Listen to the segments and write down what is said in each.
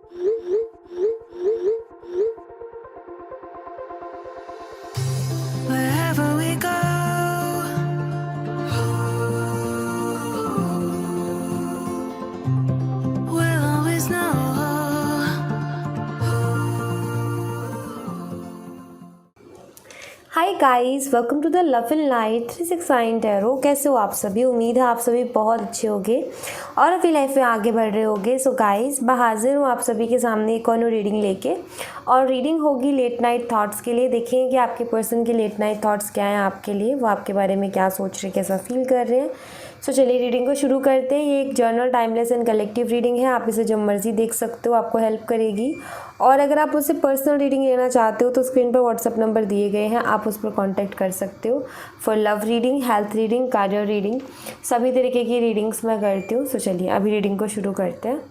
Wherever we go, we'll always know. Hi guys, welcome to the love and light 369 tarot. कैसे हो आप सभी? उम्मीद है आप सभी बहुत अच्छे होंगे और अपनी लाइफ में आगे बढ़ रहे होंगे। सो गाइस, मैं हाजिर हूँ आप सभी के सामने एक और रीडिंग लेके, और रीडिंग होगी लेट नाइट थॉट्स के लिए। देखेंगे कि आपके पर्सन के लेट नाइट थॉट्स क्या हैं आपके लिए, वो आपके बारे में क्या सोच रहे हैं, कैसा फील कर रहे हैं। सो चलिए रीडिंग को शुरू करते हैं। ये एक journal, timeless and collective reading है। आप इसे जब मर्जी देख सकते हो, आपको हेल्प करेगी। और अगर आप उससे पर्सनल रीडिंग लेना चाहते हो तो स्क्रीन पर व्हाट्सअप नंबर दिए गए हैं, आप उस पर कांटेक्ट कर सकते हो for love reading, health reading, career reading, सभी तरीके की रीडिंग्स मैं करती हूँ। सो चलिए अभी रीडिंग को शुरू करते हैं।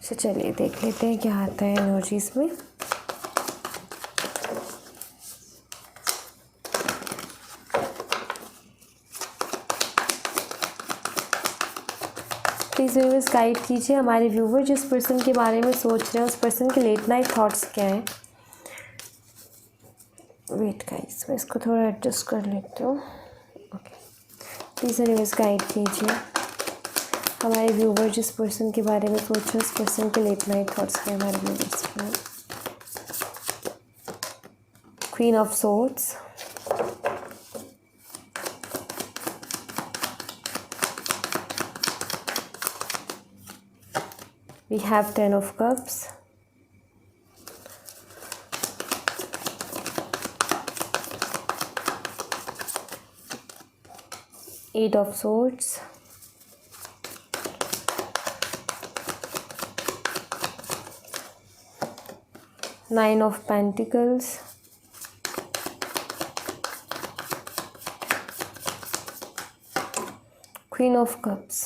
सो चलिए देख लेते हैं क्या आता है एनर्जीज में। प्लीज़ यूनिवर्स गाइड कीजिए हमारे व्यूवर जिस पर्सन के बारे में सोच रहे हैं उस पर्सन के लेट नाइट थॉट्स क्या हैं। वेट गाइस, मैं इसको थोड़ा एडजस्ट कर लेती हूँ। ओके, प्लीज़ यूनिवर्स गाइड कीजिए हमारे व्यूवर जिस पर्सन के बारे में सोच रहे हैं उस पर्सन के लेट नाइट थॉट्स क्या हैं हमारे व्यूवर्स में। Queen of swords, we have 10 of cups, eight of swords, nine of pentacles, queen of cups,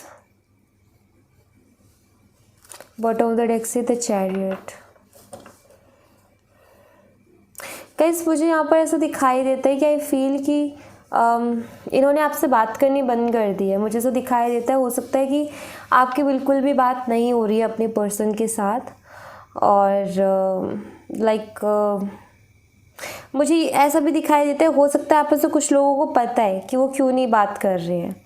bottom of the deck से द चैरियट। गाइस, मुझे यहाँ पर ऐसा दिखाई देता है कि आई फील कि इन्होंने आपसे बात करनी बंद कर दी है। मुझे ऐसा दिखाई देता है, हो सकता है कि आपकी बिल्कुल भी बात नहीं हो रही है अपने पर्सन के साथ, और मुझे ऐसा भी दिखाई देता है, हो सकता है आप में से कुछ लोगों को पता है कि वो क्यों नहीं बात कर रहे हैं,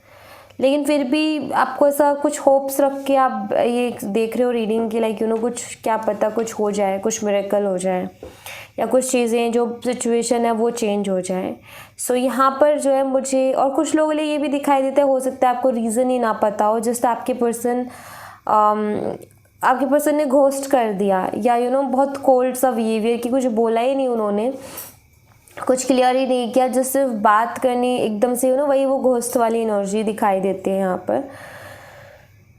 लेकिन फिर भी आपको ऐसा कुछ होप्स रख के आप ये देख रहे हो रीडिंग की, कुछ क्या पता कुछ हो जाए, कुछ मिरेकल हो जाए, या कुछ चीज़ें जो सिचुएशन है वो चेंज हो जाए। सो यहाँ पर जो है मुझे, और कुछ लोगों के लिए ये भी दिखाई देता है, हो सकता है आपको रीज़न ही ना पता हो, जस्ट आपके पर्सन ने घोस्ट कर दिया, या बहुत कोल्ड सा बिहेवियर कि कुछ बोला ही नहीं उन्होंने, कुछ क्लियर ही नहीं किया, जो सिर्फ बात करनी एकदम से वही वो घोस्ट वाली एनर्जी दिखाई देती है यहाँ पर।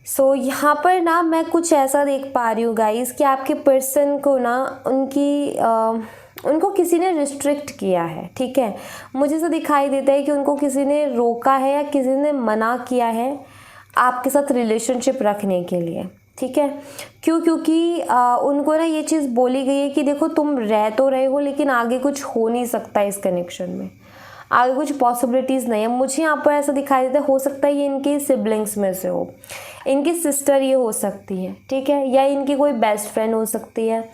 सो यहाँ पर ना मैं कुछ ऐसा देख पा रही हूँ गाइस कि आपके पर्सन को ना उनको किसी ने रिस्ट्रिक्ट किया है, ठीक है। मुझे ऐसा दिखाई देता है कि उनको किसी ने रोका है या किसी ने मना किया है आपके साथ रिलेशनशिप रखने के लिए, ठीक है। क्योंकि उनको ना ये चीज़ बोली गई है कि देखो तुम रह तो रहे हो लेकिन आगे कुछ हो नहीं सकता इस कनेक्शन में, आगे कुछ पॉसिबिलिटीज़ नहीं है। मुझे यहाँ पर ऐसा दिखाई देता है, हो सकता है ये इनके सिबलिंग्स में से हो, इनकी सिस्टर ये हो सकती है, ठीक है, या इनकी कोई बेस्ट फ्रेंड हो सकती है,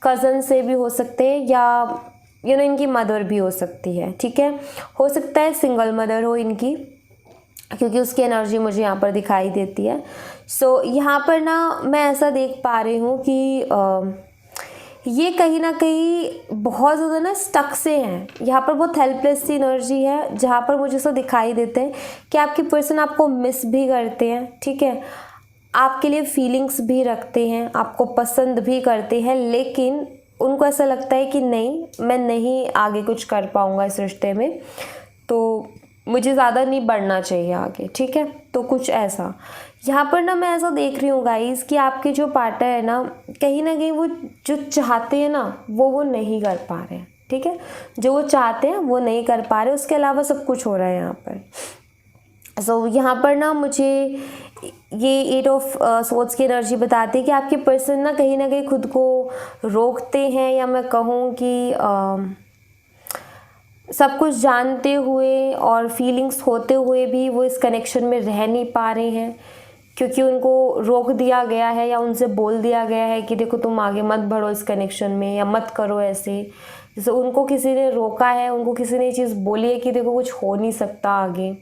कज़न से भी हो सकते हैं, या इनकी मदर भी हो सकती है, ठीक है। हो सकता है सिंगल मदर हो इनकी, क्योंकि उसकी एनर्जी मुझे यहाँ पर दिखाई देती है। सो यहाँ पर ना मैं ऐसा देख पा रही हूँ कि ये कहीं ना कहीं बहुत ज़्यादा ना स्टक से हैं, यहाँ पर बहुत हेल्पलेस सी एनर्जी है, जहाँ पर मुझे ऐसा दिखाई देता है कि आपके पर्सन आपको मिस भी करते हैं, ठीक है, आपके लिए फीलिंग्स भी रखते हैं, आपको पसंद भी करते हैं, लेकिन उनको ऐसा लगता है कि नहीं, मैं नहीं आगे कुछ कर पाऊँगा इस रिश्ते में, तो मुझे ज़्यादा नहीं बढ़ना चाहिए आगे, ठीक है। तो कुछ ऐसा यहाँ पर ना मैं ऐसा देख रही हूँ गाइस कि आपके जो पार्टनर है ना कहीं वो जो चाहते हैं ना वो नहीं कर पा रहे हैं, ठीक है। जो वो चाहते हैं वो नहीं कर पा रहे, उसके अलावा सब कुछ हो रहा है यहाँ पर। सो यहाँ पर ना मुझे ये 8 ऑफ सोर्ड्स की एनर्जी बताती है कि आपके पर्सन ना कहीं खुद को रोकते हैं, या मैं कहूँ कि सब कुछ जानते हुए और फीलिंग्स होते हुए भी वो इस कनेक्शन में रह नहीं पा रहे हैं, क्योंकि उनको रोक दिया गया है या उनसे बोल दिया गया है कि देखो तुम आगे मत बढ़ो इस कनेक्शन में या मत करो ऐसे। जैसे उनको किसी ने रोका है, उनको किसी ने ये चीज़ बोली है कि देखो कुछ हो नहीं सकता आगे।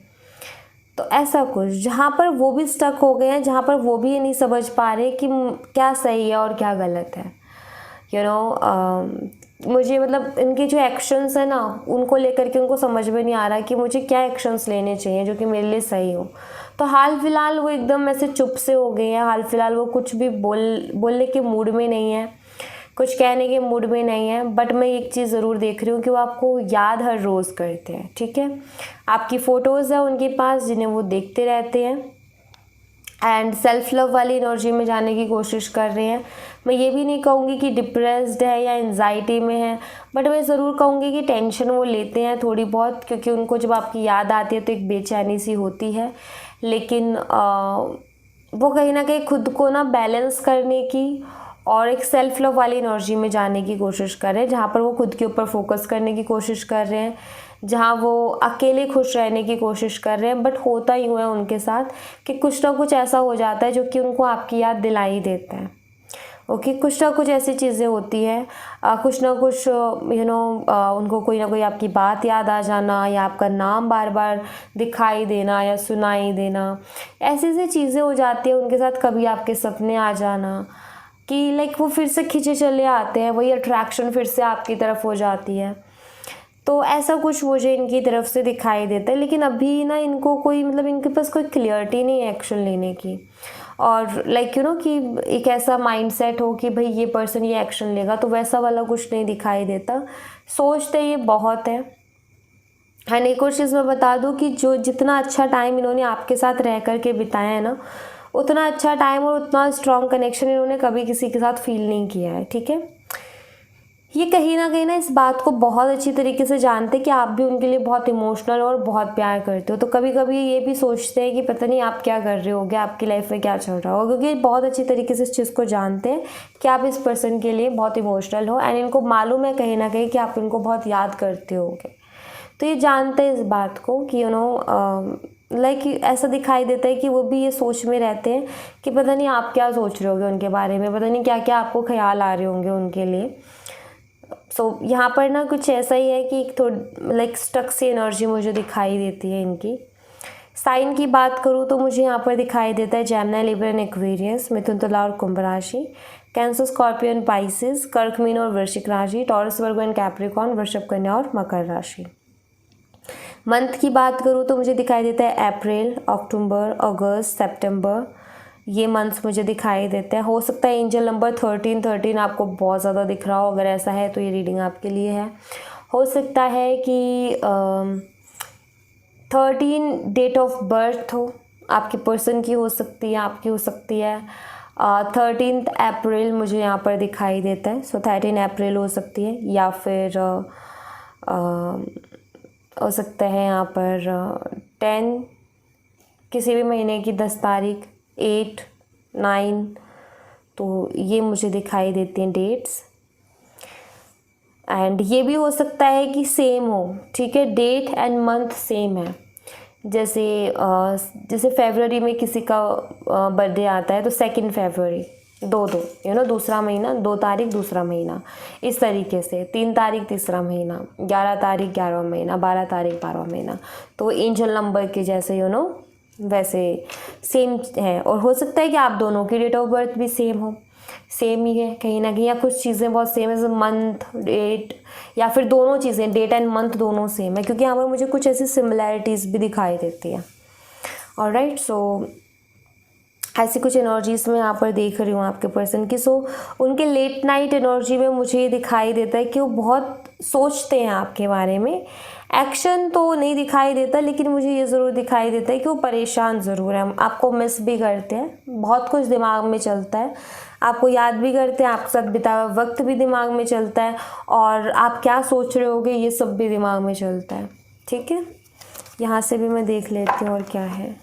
तो ऐसा कुछ जहाँ पर वो भी स्टक हो गए हैं, जहाँ पर वो भी ये नहीं समझ पा रहे कि क्या सही है और क्या गलत है। मुझे मतलब इनके जो एक्शंस है ना, उनको लेकर के उनको समझ में नहीं आ रहा कि मुझे क्या एक्शंस लेने चाहिए जो कि मेरे लिए सही हो। तो हाल फिलहाल वो एकदम ऐसे चुप से हो गए हैं। हाल फिलहाल वो कुछ भी बोलने के मूड में नहीं है, कुछ कहने के मूड में नहीं है। बट मैं एक चीज़ ज़रूर देख रही हूँ कि वो आपको याद हर रोज़ करते हैं, ठीक है। आपकी फ़ोटोज़ है उनके पास जिन्हें वो देखते रहते हैं एंड सेल्फ लव वाली एनर्जी में जाने की कोशिश कर रहे हैं। मैं ये भी नहीं कहूँगी कि डिप्रेस्ड है या एंजाइटी में है, बट मैं ज़रूर कहूँगी कि टेंशन वो लेते हैं थोड़ी बहुत, क्योंकि उनको जब आपकी याद आती है तो एक बेचैनी सी होती है। लेकिन वो कहीं ना कहीं खुद को ना बैलेंस करने की और एक सेल्फ लव वाली एनर्जी में जाने की कोशिश कर रहे हैं, जहाँ पर वो खुद के ऊपर फोकस करने की कोशिश कर रहे हैं, जहाँ वो अकेले खुश रहने की कोशिश कर रहे हैं। बट होता ही हुआ है उनके साथ कि कुछ ना कुछ ऐसा हो जाता है जो कि उनको आपकी याद दिला ही देता है। ओके, कुछ ना कुछ ऐसी चीज़ें होती हैं, कुछ ना कुछ उनको कोई ना कोई आपकी बात याद आ जाना या आपका नाम बार बार दिखाई देना या सुनाई देना, ऐसी ऐसी चीज़ें हो जाती हैं उनके साथ। कभी आपके सपने आ जाना कि लाइक वो फिर से खींचे चले आते हैं, वही अट्रैक्शन फिर से आपकी तरफ हो जाती है। तो ऐसा कुछ मुझे इनकी तरफ से दिखाई देता है। लेकिन अभी ना इनको कोई मतलब इनके पास कोई क्लियरिटी नहीं है एक्शन लेने की, और कि एक ऐसा माइंडसेट हो कि भाई ये पर्सन ये एक्शन लेगा, तो वैसा वाला कुछ नहीं दिखाई देता। सोचते ये बहुत है। एंड एक और चीज़ मैं बता दूं कि जो जितना अच्छा टाइम इन्होंने आपके साथ रह कर के बिताया है ना, उतना अच्छा टाइम और उतना स्ट्रॉन्ग कनेक्शन इन्होंने कभी किसी के साथ फील नहीं किया है, ठीक है। ये कहीं ना इस बात को बहुत अच्छी तरीके से जानते हैं कि आप भी उनके लिए बहुत इमोशनल और बहुत प्यार करते हो। तो कभी कभी ये भी सोचते हैं कि पता नहीं आप क्या कर रहे होगे, आपकी लाइफ में क्या चल रहा होगा, क्योंकि बहुत अच्छी तरीके से इस चीज़ को जानते हैं कि आप इस पर्सन के लिए बहुत इमोशनल हो। एंड इनको मालूम है कहीं ना कहीं कि आप इनको बहुत याद करते होगे। तो ये जानते हैं इस बात को कि ऐसा दिखाई देता है कि वो भी ये सोच में रहते हैं कि पता नहीं आप क्या सोच रहे होगे उनके बारे में, पता नहीं क्या क्या आपको ख्याल आ रहे होंगे उनके लिए। यहाँ पर ना कुछ ऐसा ही है कि एक थोड़ी स्टक सी एनर्जी मुझे दिखाई देती है इनकी। साइन की बात करूँ तो मुझे यहाँ पर दिखाई देता है जेमिनी, लिब्रा एंड एक्वेरियस, मिथुन, तुला और कुंभ राशि, कैंसर, स्कॉर्पियन, पाइसेस, कर्क, मीन और वृश्चिक राशि, टॉरस, वर्गो एंड कैप्रिकॉर्न, वृषभ, कन्या और मकर राशि। मंथ की बात करूँ तो मुझे दिखाई देता है अप्रैल, अक्टूबर, अगस्त, सितंबर, ये मंथ्स मुझे दिखाई देते हैं। हो सकता है एंजल नंबर 13 आपको बहुत ज़्यादा दिख रहा हो। अगर ऐसा है तो ये रीडिंग आपके लिए है। हो सकता है कि 13 डेट ऑफ बर्थ हो, आपके पर्सन की हो सकती है, आपकी हो सकती है। 13 अप्रैल मुझे यहाँ पर दिखाई देता है, सो 13 अप्रैल हो सकती है, या फिर हो सकता है यहाँ पर 10 किसी भी महीने की 10 तारीख, 8, 9, तो ये मुझे दिखाई देती हैं डेट्स। एंड ये भी हो सकता है कि सेम हो, ठीक है, डेट एंड मंथ सेम है। जैसे फरवरी में किसी का बर्थडे आता है तो 2 फरवरी, 2 दूसरा महीना, 2 तारीख दूसरा महीना, इस तरीके से 3 तारीख तीसरा महीना, 11 तारीख 11वां महीना, 12 तारीख 12वां महीना। तो एंजल नंबर के जैसे वैसे सेम है। और हो सकता है कि आप दोनों की डेट ऑफ बर्थ भी सेम ही है कहीं ना कहीं, या कुछ चीज़ें बहुत सेम है, जैसे मंथ, डेट, या फिर दोनों चीज़ें, डेट एंड मंथ दोनों सेम है, क्योंकि यहाँ पर मुझे कुछ ऐसी सिमिलैरिटीज़ भी दिखाई देती है। ऑलराइट, सो ऐसी कुछ एनर्जीज में यहाँ पर देख रही हूँ आपके पर्सन की। सो उनके लेट नाइट एनर्जी में मुझे ये दिखाई देता है कि वो बहुत सोचते हैं आपके बारे में। एक्शन तो नहीं दिखाई देता, लेकिन मुझे ये ज़रूर दिखाई देता है कि वो परेशान ज़रूर हैं, आपको मिस भी करते हैं, बहुत कुछ दिमाग में चलता है, आपको याद भी करते हैं, आपके साथ बिताया हुआ वक्त भी दिमाग में चलता है, और आप क्या सोच रहे होगे ये सब भी दिमाग में चलता है, ठीक है। यहाँ से भी मैं देख लेती हूँ और क्या है।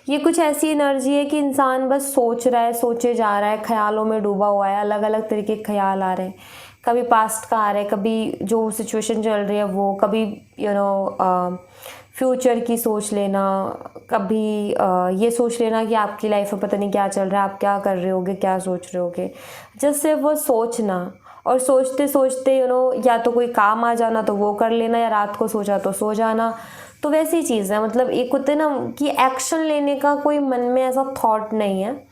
ये कुछ ऐसी एनर्जी है कि इंसान बस सोच रहा है, सोचे जा रहा है, ख्यालों में डूबा हुआ है, अलग अलग तरीके के ख्याल आ रहे हैं। कभी पास्ट का आ रहा है, कभी जो सिचुएशन चल रही है वो, कभी फ्यूचर की सोच लेना, कभी ये सोच लेना कि आपकी लाइफ में पता नहीं क्या चल रहा है, आप क्या कर रहे होगे, क्या सोच रहे होगे। जस्ट सिर्फ वो सोचना, और सोचते सोचते या तो कोई काम आ जाना तो वो कर लेना, या रात को सोचा तो सो जाना। तो वैसी चीज़ है, मतलब एक होते हैं ना कि एक्शन लेने का कोई मन में ऐसा थॉट नहीं है,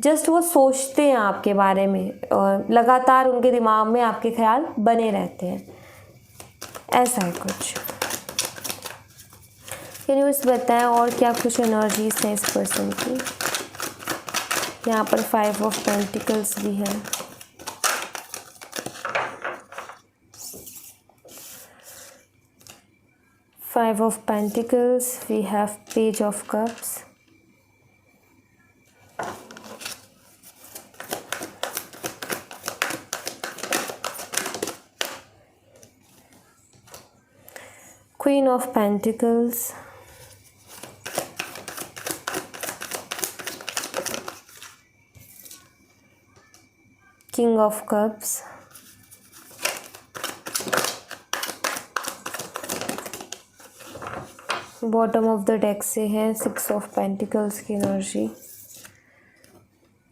जस्ट वो सोचते हैं आपके बारे में, और लगातार उनके दिमाग में आपके ख्याल बने रहते हैं, ऐसा है कुछ। यूनिवर्स बताएं और क्या कुछ एनर्जीज हैं इस पर्सन की। यहाँ पर 5 ऑफ पेंटिकल्स भी है, Five of Pentacles, we have Page of Cups, Queen of Pentacles, King of Cups, bottom of the deck से है 6 ऑफ पेंटिकल्स की energy,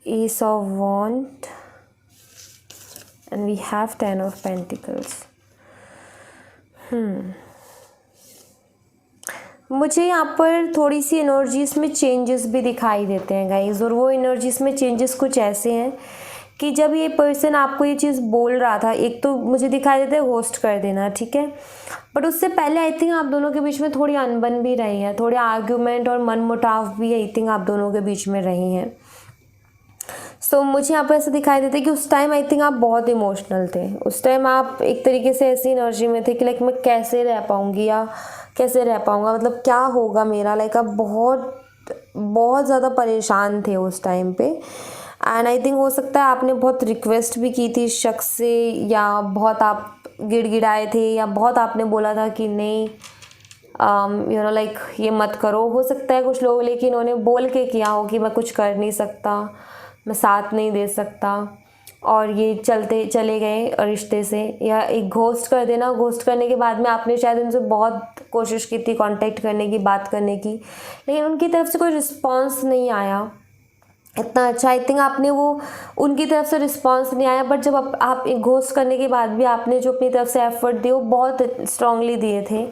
ace of wand, and we have 10 of pentacles. मुझे यहाँ पर थोड़ी सी energies में चेंजेस भी दिखाई देते हैं गाइज, और वो एनर्जीज में चेंजेस कुछ ऐसे हैं कि जब ये पर्सन आपको ये चीज़ बोल रहा था, एक तो मुझे दिखाई देता है होस्ट कर देना, ठीक है, बट उससे पहले आई थिंक आप दोनों के बीच में थोड़ी अनबन भी रही है, थोड़े आर्ग्यूमेंट और मनमुटाव भी आई थिंक आप दोनों के बीच में रही हैं। सो मुझे यहाँ पर ऐसा दिखाई देता है कि उस टाइम आई थिंक आप बहुत इमोशनल थे, उस टाइम आप एक तरीके से ऐसी एनर्जी में थे कि लाइक मैं कैसे रह पाऊँगी या कैसे रह पाऊँगा, मतलब क्या होगा मेरा, लाइक आप बहुत ज़्यादा परेशान थे उस टाइम पे। एंड आई थिंक हो सकता है आपने बहुत रिक्वेस्ट भी की थी इस शख्स से, या बहुत आप गिड़गिड़ाए थे, या बहुत आपने बोला था कि नहीं लाइक ये मत करो। हो सकता है कुछ लोग लेकिन उन्होंने बोल के किया हो कि मैं कुछ कर नहीं सकता, मैं साथ नहीं दे सकता, और ये चले गए रिश्ते से, या एक घोस्ट कर देना। घोस्ट करने के बाद में आपने शायद उनसे बहुत कोशिश की थी कांटेक्ट करने की, बात करने की, लेकिन उनकी तरफ से कोई रिस्पॉन्स नहीं आया इतना अच्छा। आई थिंक आपने वो उनकी तरफ से रिस्पॉन्स नहीं आया, बट जब आप एक घोस्ट करने के बाद भी आपने जो अपनी तरफ से एफर्ट दिए वो बहुत स्ट्रांगली दिए थे।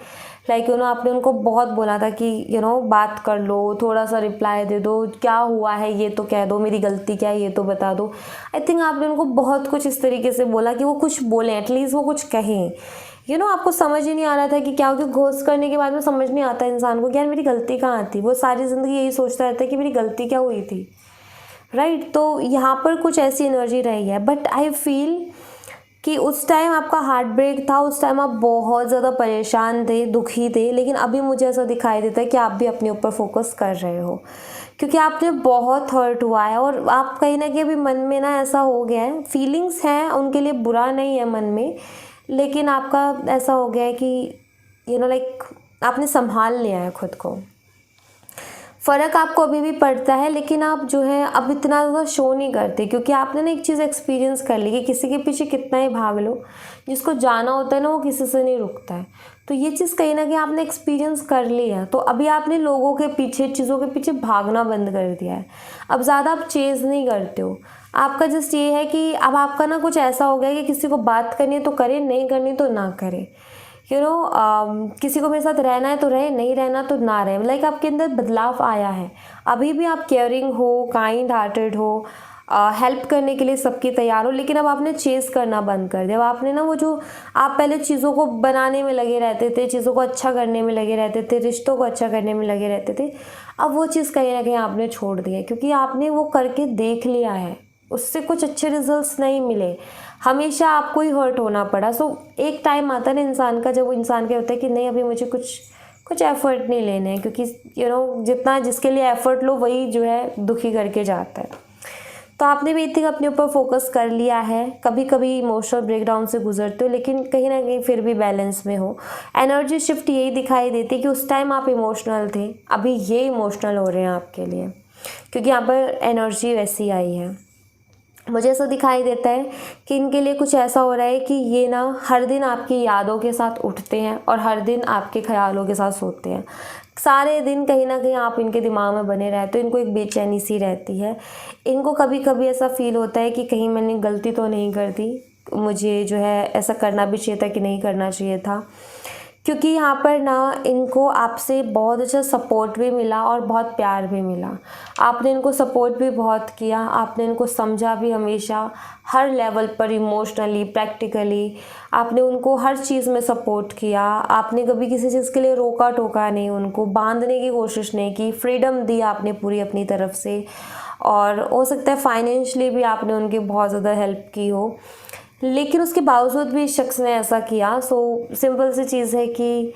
लाइक आपने उनको बहुत बोला था कि बात कर लो, थोड़ा सा रिप्लाई दे दो, क्या हुआ है ये तो कह दो, मेरी गलती क्या है ये तो बता दो। आई थिंक आपने उनको बहुत कुछ इस तरीके से बोला कि वो कुछ बोलें, एटलीस्ट वो कुछ कहें। आपको समझ ही नहीं आ रहा था कि क्या हो, कि घोस्ट करने के बाद में समझ नहीं आता इंसान को कि यार मेरी गलती कहाँ थी। वो सारी ज़िंदगी यही सोचता रहता है कि मेरी गलती क्या हुई थी, राइट। तो यहाँ पर कुछ ऐसी एनर्जी रही है, बट आई फील कि उस टाइम आपका हार्ट ब्रेक था, उस टाइम आप बहुत ज़्यादा परेशान थे, दुखी थे, लेकिन अभी मुझे ऐसा दिखाई देता है कि आप भी अपने ऊपर फोकस कर रहे हो, क्योंकि आपने बहुत हर्ट हुआ है, और आप कहीं ना कहीं अभी मन में ना ऐसा हो गया है, फीलिंग्स हैं उनके लिए, बुरा नहीं है मन में, लेकिन आपका ऐसा हो गया है कि लाइक आपने संभाल लिया है खुद को। फ़र्क आपको अभी भी पड़ता है, लेकिन आप जो है अब इतना ज़्यादा शो नहीं करते, क्योंकि आपने ना एक चीज़ एक्सपीरियंस कर ली कि किसी के पीछे कितना ही भाग लो, जिसको जाना होता है ना वो किसी से नहीं रुकता है। तो ये चीज़ कहीं ना कहीं आपने एक्सपीरियंस कर लिया, तो अभी आपने लोगों के पीछे, चीज़ों के पीछे भागना बंद कर दिया है। अब ज़्यादा आप चेज़ नहीं करते हो, आपका जस्ट ये है कि अब आपका ना कुछ ऐसा हो गया कि किसी को बात करनी है तो करे, नहीं करनी तो ना करे। किसी को मेरे साथ रहना है तो रहे, नहीं रहना तो ना रहे। लाइक आपके अंदर बदलाव आया है, अभी भी आप केयरिंग हो, काइंड हार्टेड हो, हेल्प करने के लिए सबकी तैयार हो, लेकिन अब आपने चेज़ करना बंद कर दिया। अब आपने ना वो जो आप पहले चीज़ों को बनाने में लगे रहते थे, चीज़ों को अच्छा करने में लगे रहते थे, रिश्तों को अच्छा करने में लगे रहते थे, अब वो चीज़ कहीं ना कहीं आपने छोड़ दी है, क्योंकि आपने वो करके देख लिया है, उससे कुछ अच्छे रिजल्ट्स नहीं मिले, हमेशा आपको ही हर्ट होना पड़ा। सो एक टाइम आता है ना इंसान का, जब वो इंसान के होता है कि नहीं अभी मुझे कुछ एफर्ट नहीं लेने हैं, क्योंकि जितना जिसके लिए एफर्ट लो वही जो है दुखी करके जाता है। तो आपने भी इतनी अपने ऊपर फोकस कर लिया है, कभी कभी इमोशनल ब्रेकडाउन से गुजरते हो, लेकिन कहीं ना कहीं फिर भी बैलेंस में हो। एनर्जी शिफ्ट यही दिखाई देती है कि उस टाइम आप इमोशनल थे, अभी ये इमोशनल हो रहे हैं आपके लिए, क्योंकि यहाँ पर एनर्जी वैसी आई है। मुझे ऐसा दिखाई देता है कि इनके लिए कुछ ऐसा हो रहा है कि ये ना हर दिन आपकी यादों के साथ उठते हैं और हर दिन आपके ख्यालों के साथ सोते हैं। सारे दिन कहीं ना कहीं आप इनके दिमाग में बने रहते हो। इनको एक बेचैनी सी रहती है। इनको कभी कभी ऐसा फील होता है कि कहीं मैंने गलती तो नहीं कर दी, मुझे जो है ऐसा करना भी चाहिए था कि नहीं करना चाहिए था। क्योंकि यहाँ पर ना इनको आपसे बहुत अच्छा सपोर्ट भी मिला और बहुत प्यार भी मिला। आपने इनको सपोर्ट भी बहुत किया, आपने इनको समझा भी हमेशा, हर लेवल पर, इमोशनली, प्रैक्टिकली आपने उनको हर चीज़ में सपोर्ट किया। आपने कभी किसी चीज़ के लिए रोका टोका नहीं, उनको बांधने की कोशिश नहीं की, फ्रीडम दी आपने पूरी अपनी तरफ से। और हो सकता है फाइनेंशियली भी आपने उनकी बहुत ज़्यादा हेल्प की हो, लेकिन उसके बावजूद भी इस शख्स ने ऐसा किया। सो सिंपल सी चीज़ है कि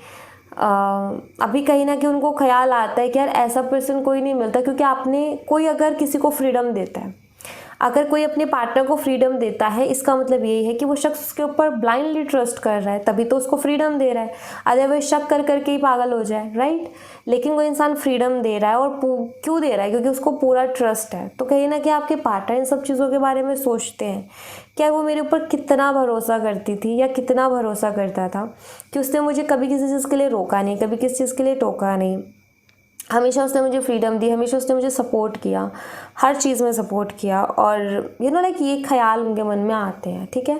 अभी कहीं ना कहीं उनको ख्याल आता है कि यार ऐसा पर्सन कोई नहीं मिलता। क्योंकि आपने, कोई अगर किसी को फ्रीडम देता है, अगर कोई अपने पार्टनर को फ्रीडम देता है, इसका मतलब यही है कि वो शख्स उसके ऊपर ब्लाइंडली ट्रस्ट कर रहा है, तभी तो उसको फ्रीडम दे रहा है। अदरवाइज शक कर करके ही पागल हो जाए, राइट। लेकिन कोई इंसान फ्रीडम दे रहा है, और क्यों दे रहा है? क्योंकि उसको पूरा ट्रस्ट है। तो कहीं ना कहीं आपके पार्टनर इन सब चीज़ों के बारे में सोचते हैं, क्या वो मेरे ऊपर कितना भरोसा करती थी या कितना भरोसा करता था कि उसने मुझे कभी किसी चीज़ के लिए रोका नहीं, कभी किसी चीज़ के लिए टोका नहीं। हमेशा उसने मुझे फ्रीडम दी, हमेशा उसने मुझे सपोर्ट किया, हर चीज़ में सपोर्ट किया। और लाइक ये ख्याल उनके मन में आते हैं, ठीक है।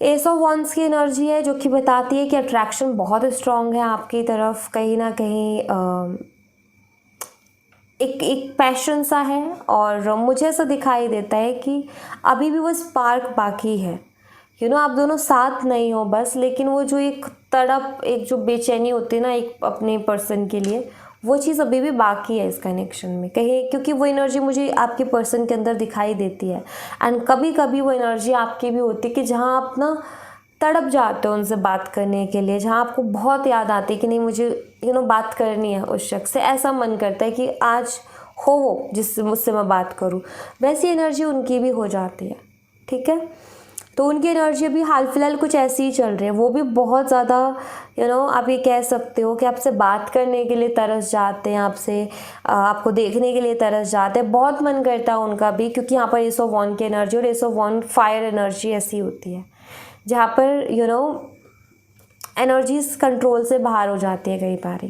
एस ऑफ वंस की एनर्जी है जो कि बताती है कि अट्रैक्शन बहुत स्ट्रॉन्ग है आपकी तरफ। कहीं ना कहीं एक पैशन सा है, और मुझे ऐसा दिखाई देता है कि अभी भी वो स्पार्क बाकी है। आप दोनों साथ नहीं हो बस, लेकिन वो जो एक तड़प, एक जो बेचैनी होती है ना एक अपने पर्सन के लिए, वो चीज़ अभी भी बाकी है इस कनेक्शन में कहीं। क्योंकि वो एनर्जी मुझे आपके पर्सन के अंदर दिखाई देती है। एंड कभी कभी वो एनर्जी आपकी भी होती है कि जहाँ आप ना तड़प जाते हो उनसे बात करने के लिए, जहाँ आपको बहुत याद आती है कि नहीं मुझे बात करनी है उस शख्स से। ऐसा मन करता है कि आज हो वो जिससे मुझसे मैं बात करूँ। वैसी एनर्जी उनकी भी हो जाती है, ठीक है। तो उनकी एनर्जी अभी हाल फिलहाल कुछ ऐसी ही चल रही है। वो भी बहुत ज़्यादा आप ये कह सकते हो कि आपसे बात करने के लिए तरस जाते हैं, आपको देखने के लिए तरस जाते हैं। बहुत मन करता है उनका भी, क्योंकि यहाँ पर एस ऑफ वॉन्ड की एनर्जी और ace of wand fire energy ऐसी होती है जहाँ पर एनर्जीज कंट्रोल से बाहर हो जाती है कई बार।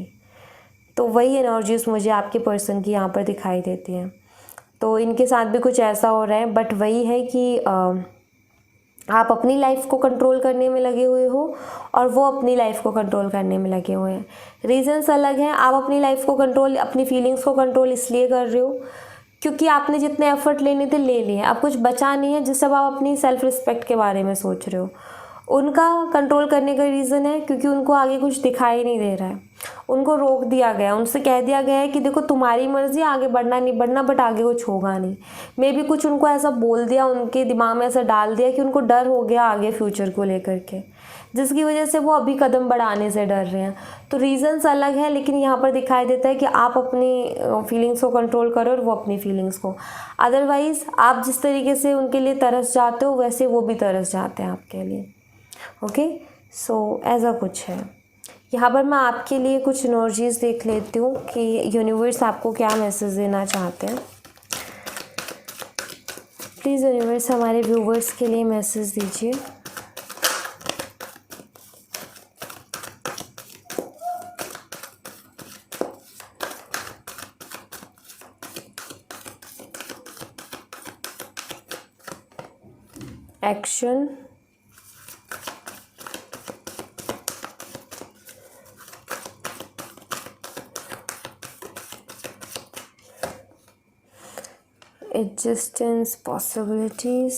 तो वही एनर्जीज मुझे आपके पर्सन की यहाँ पर दिखाई देती हैं। तो इनके साथ भी कुछ ऐसा हो रहा है, बट वही है कि आप अपनी लाइफ को कंट्रोल करने में लगे हुए हो और वो अपनी लाइफ को कंट्रोल करने में लगे हुए हैं। रीजंस अलग हैं। आप अपनी लाइफ को कंट्रोल, अपनी फीलिंग्स को कंट्रोल इसलिए कर रहे हो क्योंकि आपने जितने एफर्ट लेने थे ले लिए, अब कुछ बचा नहीं है, जिससे आप अपनी सेल्फ रिस्पेक्ट के बारे में सोच रहे हो। उनका कंट्रोल करने का रीज़न है क्योंकि उनको आगे कुछ दिखाई नहीं दे रहा है, उनको रोक दिया गया, उनसे कह दिया गया है कि देखो तुम्हारी मर्जी, आगे बढ़ना नहीं बढ़ना, बट आगे कुछ होगा नहीं। मे भी कुछ उनको ऐसा बोल दिया, उनके दिमाग में ऐसा डाल दिया कि उनको डर हो गया आगे फ्यूचर को लेकर के, जिसकी वजह से वो अभी कदम बढ़ाने से डर रहे हैं। तो रीज़न्स अलग हैं, लेकिन यहाँ पर दिखाई देता है कि आप अपनी फीलिंग्स को कंट्रोल करो और वो अपनी फीलिंग्स को। अदरवाइज़ आप जिस तरीके से उनके लिए तरस जाते हो वैसे वो भी तरस जाते हैं आपके लिए। ओके, सो ऐसा कुछ है। यहाँ पर मैं आपके लिए कुछ एनर्जीज देख लेती हूँ कि यूनिवर्स आपको क्या मैसेज देना चाहते हैं। प्लीज़ यूनिवर्स हमारे व्यूवर्स के लिए मैसेज दीजिए। Action, existence, possibilities,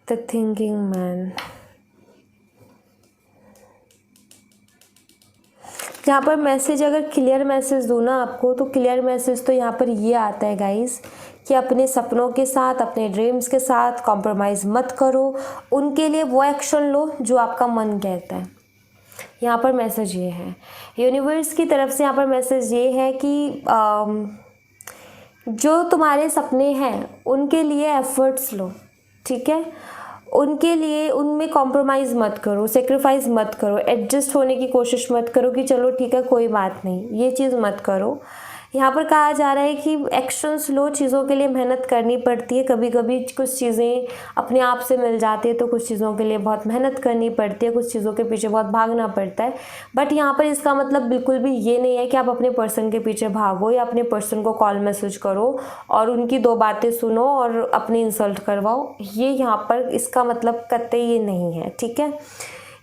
the thinking man। यहाँ पर मैसेज, अगर क्लियर मैसेज दूँ ना आपको, तो क्लियर मैसेज तो यहाँ पर ये आता है गाइस कि अपने सपनों के साथ, अपने ड्रीम्स के साथ कॉम्प्रोमाइज़ मत करो, उनके लिए वो एक्शन लो जो आपका मन कहता है। यहाँ पर मैसेज ये है यूनिवर्स की तरफ से। यहाँ पर मैसेज ये है कि जो तुम्हारे सपने हैं उनके लिए एफर्ट्स लो, ठीक है। उनके लिए उनमें कॉम्प्रोमाइज़ मत करो, सेक्रीफाइस मत करो, एडजस्ट होने की कोशिश मत करो कि चलो ठीक है कोई बात नहीं, ये चीज़ मत करो। यहाँ पर कहा जा रहा है कि एक्शंस लो, चीज़ों के लिए मेहनत करनी पड़ती है। कभी कभी कुछ चीज़ें अपने आप से मिल जाती है तो कुछ चीज़ों के लिए बहुत मेहनत करनी पड़ती है, कुछ चीज़ों के पीछे बहुत भागना पड़ता है। बट यहाँ पर इसका मतलब बिल्कुल भी ये नहीं है कि आप अपने पर्सन के पीछे भागो या अपने पर्सन को कॉल मैसेज करो और उनकी 2 बातें सुनो और अपनी इंसल्ट करवाओ। ये यहाँ पर इसका मतलब कतई ये नहीं है, ठीक है।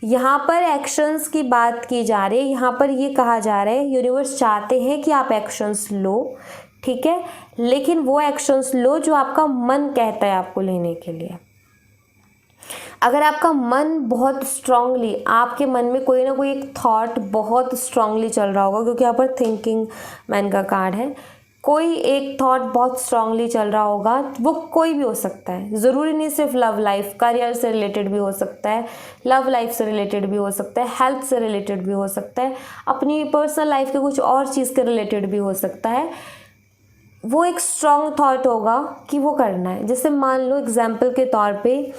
यहाँ पर एक्शंस की बात की जा रही है, यहाँ पर ये कहा जा रहा है यूनिवर्स चाहते हैं कि आप एक्शंस लो, ठीक है, लेकिन वो एक्शंस लो जो आपका मन कहता है आपको लेने के लिए। अगर आपका मन बहुत स्ट्रांगली, आपके मन में कोई ना कोई एक थॉट बहुत स्ट्रांगली चल रहा होगा, क्योंकि यहाँ पर थिंकिंग मैन का कार्ड है, कोई एक थॉट बहुत स्ट्रांगली चल रहा होगा, वो कोई भी हो सकता है, ज़रूरी नहीं सिर्फ लव लाइफ, करियर से रिलेटेड भी हो सकता है, लव लाइफ से रिलेटेड भी हो सकता है, हेल्थ से रिलेटेड भी हो सकता है, अपनी पर्सनल लाइफ के कुछ और चीज़ के रिलेटेड भी हो सकता है। वो एक स्ट्रॉन्ग थॉट होगा कि वो करना है। जैसे मान लो एग्जाम्पल के तौर पे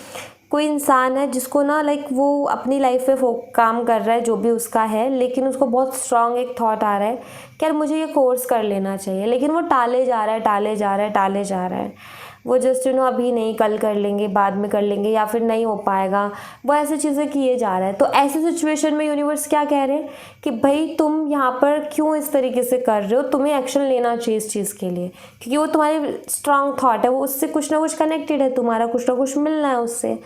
कोई इंसान है जिसको ना लाइक वो अपनी लाइफ में काम कर रहा है जो भी उसका है, लेकिन उसको बहुत स्ट्रॉन्ग एक थॉट आ रहा है कि यार मुझे ये कोर्स कर लेना चाहिए, लेकिन वो टाले जा रहा है, टाले जा रहा है, टाले जा रहा है। वो जस्ट अभी नहीं, कल कर लेंगे, बाद में कर लेंगे, या फिर नहीं हो पाएगा, वो ऐसी चीज़ें किए जा रहा है। तो ऐसी सिचुएशन में यूनिवर्स क्या कह रहे हैं कि भाई तुम यहाँ पर क्यों इस तरीके से कर रहे हो, तुम्हें एक्शन लेना चाहिए इस चीज़ के लिए, क्योंकि वो तुम्हारी स्ट्रांग थॉट है, वो उससे कुछ ना कुछ कनेक्टेड है, तुम्हारा कुछ ना कुछ मिलना है उससे।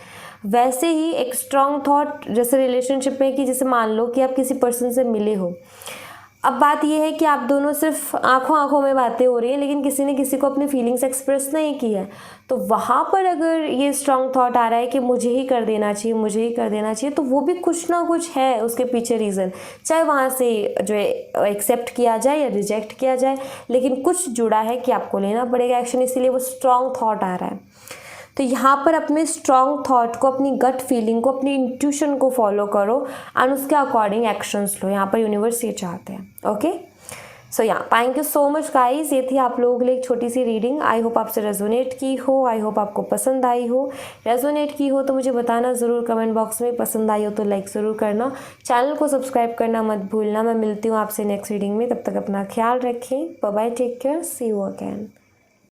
वैसे ही एक स्ट्रांग थॉट जैसे रिलेशनशिप में कि जैसे मान लो कि आप किसी पर्सन से मिले हो, अब बात यह है कि आप दोनों सिर्फ आंखों आंखों में बातें हो रही हैं, लेकिन किसी ने किसी को अपनी फीलिंग्स एक्सप्रेस नहीं की है, तो वहाँ पर अगर ये स्ट्रॉन्ग थॉट आ रहा है कि मुझे ही कर देना चाहिए, मुझे ही कर देना चाहिए, तो वो भी कुछ ना कुछ है उसके पीछे रीज़न, चाहे वहाँ से जो है एक्सेप्ट किया जाए या रिजेक्ट किया जाए, लेकिन कुछ जुड़ा है कि आपको लेना पड़ेगा एक्शन, इसीलिए वो स्ट्रॉन्ग थॉट आ रहा है। तो यहाँ पर अपने स्ट्रॉन्ग थॉट को, अपनी गट फीलिंग को, अपनी इंट्यूशन को फॉलो करो एंड उसके अकॉर्डिंग एक्शंस लो। यहाँ पर यूनिवर्स ये चाहते हैं। ओके, सो या thank you so much guys, ये थी आप लोगों के लिए एक छोटी सी रीडिंग। आई होप आपसे रेजोनेट की हो, आई होप आपको पसंद आई हो। रेजोनेट की हो तो मुझे बताना ज़रूर कमेंट बॉक्स में, पसंद आई हो तो लाइक ज़रूर करना, चैनल को सब्सक्राइब करना मत भूलना। मैं मिलती हूँ आपसे नेक्स्ट रीडिंग में, तब तक अपना ख्याल रखें, bye bye, take care, see you again.